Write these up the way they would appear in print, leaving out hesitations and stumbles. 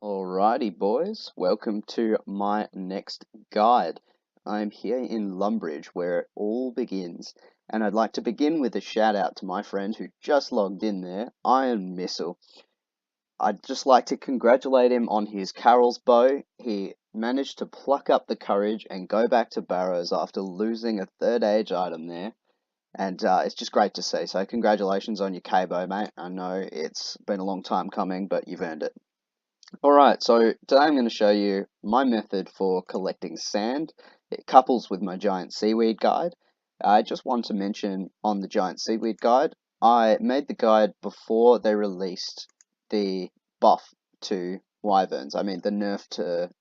Alrighty, boys, welcome to my next guide. I'm here in Lumbridge where it all begins, and I'd like to begin with a shout out to my friend who just logged in there, Iron Missile. I'd just like to congratulate him on his Carol's bow. He managed to pluck up the courage and go back to Barrows after losing a third age item there. And it's just great to see. So congratulations on your K-bow, mate. I know it's been a long time coming, but you've earned it. Alright, so today I'm going to show you my method for collecting sand. It couples with my giant seaweed guide. I just want to mention on the giant seaweed guide, I made the guide before they released the buff to wyverns. I mean the nerf to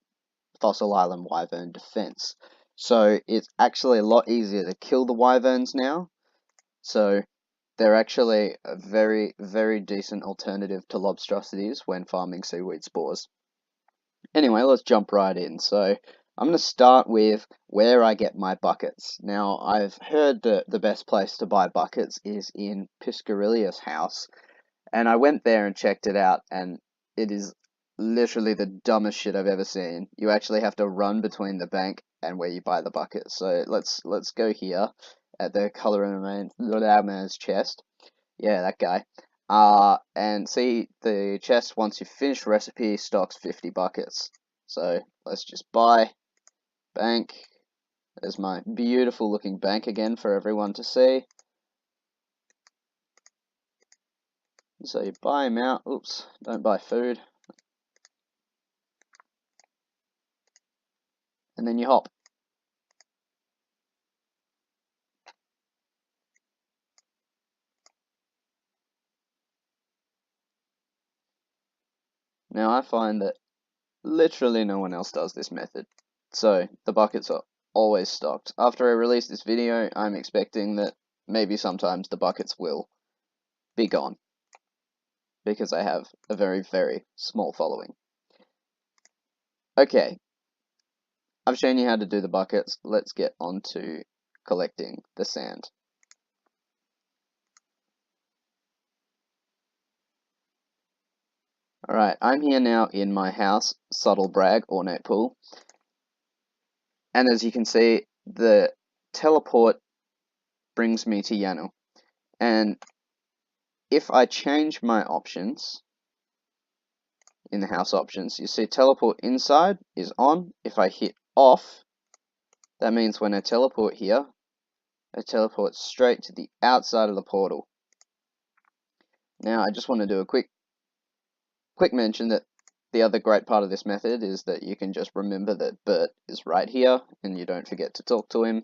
Fossil Island wyvern defense. So it's actually a lot easier to kill the wyverns now. So they're actually a very, very decent alternative to lobstrosities when farming seaweed spores. Anyway, let's jump right in. So I'm going to start with where I get my buckets. Now, I've heard that the best place to buy buckets is in Piscarilla's house, and I went there and checked it out, and it is literally the dumbest shit I've ever seen. You actually have to run between the bank and where you buy the bucket. So let's go here at the color in the man's chest. Yeah, that guy. And see the chest once you finish recipe stocks 50 buckets. So let's just buy bank. There's my beautiful looking bank again for everyone to see. So you buy them out. Oops, don't buy food. And then you hop. Now I find that literally no one else does this method. So the buckets are always stocked. After I release this video, I'm expecting that maybe sometimes the buckets will be gone, because I have a very, very small following. Okay, I've shown you how to do the buckets. Let's get on to collecting the sand. Alright, I'm here now in my house, Subtle Brag, Ornate Pool. And as you can see, the teleport brings me to Yanu. And if I change my options, in the house options, you see teleport inside is on. If I hit off, that means when I teleport here, I teleport straight to the outside of the portal. Now I just want to do a quick mention that the other great part of this method is that you can just remember that Bert is right here and you don't forget to talk to him.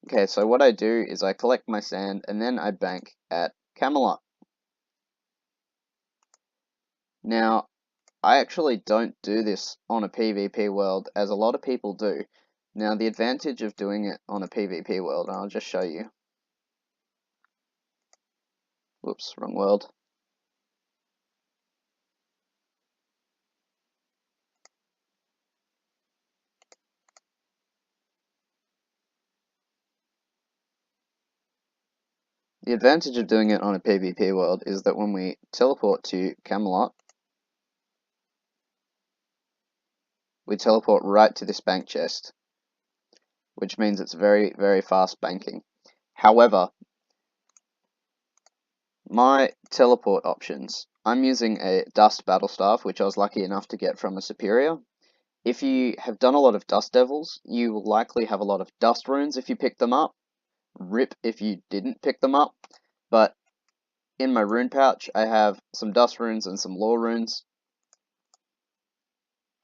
Okay, so what I do is I collect my sand and then I bank at Camelot. Now, I actually don't do this on a PvP world as a lot of people do. Now, the advantage of doing it on a PvP world, and I'll just show you. Whoops, wrong world. The advantage of doing it on a PvP world is that when we teleport to Camelot, we teleport right to this bank chest, which means it's very, very fast banking. However, my teleport options, I'm using a Dust Battle Staff, which I was lucky enough to get from a superior. If you have done a lot of Dust Devils, you will likely have a lot of Dust Runes if you pick them up. Rip if you didn't pick them up. But in my rune pouch, I have some Dust Runes and some Lore Runes.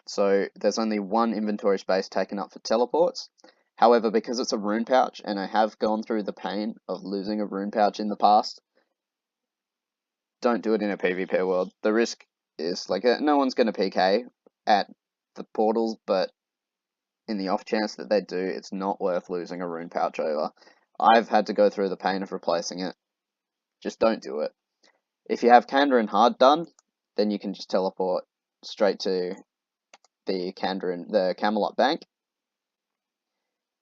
So there's only one inventory space taken up for teleports. However, because it's a rune pouch, and I have gone through the pain of losing a rune pouch in the past, don't do it in a PvP world. The risk is, like, no one's going to PK at the portals, but in the off chance that they do, it's not worth losing a rune pouch over. I've had to go through the pain of replacing it. Just don't do it. If you have Kandarin hard done, then you can just teleport straight to the Camelot Bank.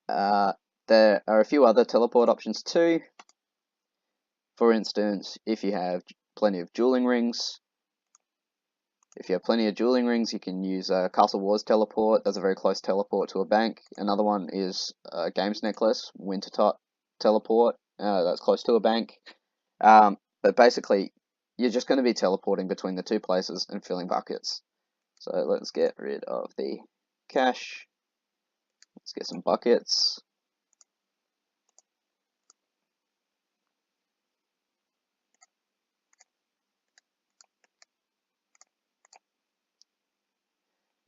There are a few other teleport options too. For instance, if you have plenty of dueling rings, If you have plenty of dueling rings, you can use Castle Wars teleport. That's a very close teleport to a bank. Another one is Games Necklace, Wintertot teleport. That's close to a bank. But basically, you're just going to be teleporting between the two places and filling buckets. So let's get rid of the cash. Let's get some buckets.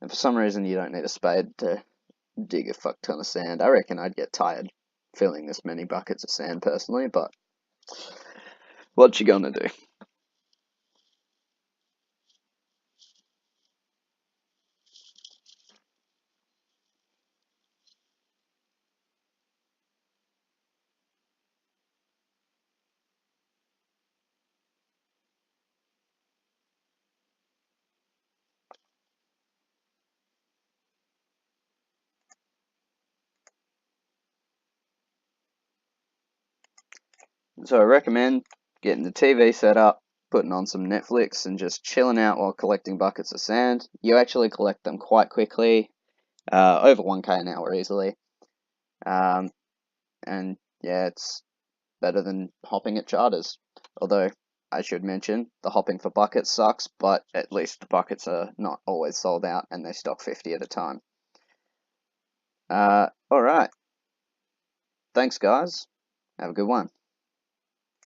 And for some reason, you don't need a spade to dig a fuck ton of sand. I reckon I'd get tired filling this many buckets of sand personally, but what you gonna do? So I recommend getting the TV set up, putting on some Netflix, and just chilling out while collecting buckets of sand. You actually collect them quite quickly, over 1k an hour easily. Um, and yeah, it's better than hopping at charters. Although I should mention the hopping for buckets sucks, but at least the buckets are not always sold out and they stock 50 at a time. All right. Thanks, guys. Have a good one.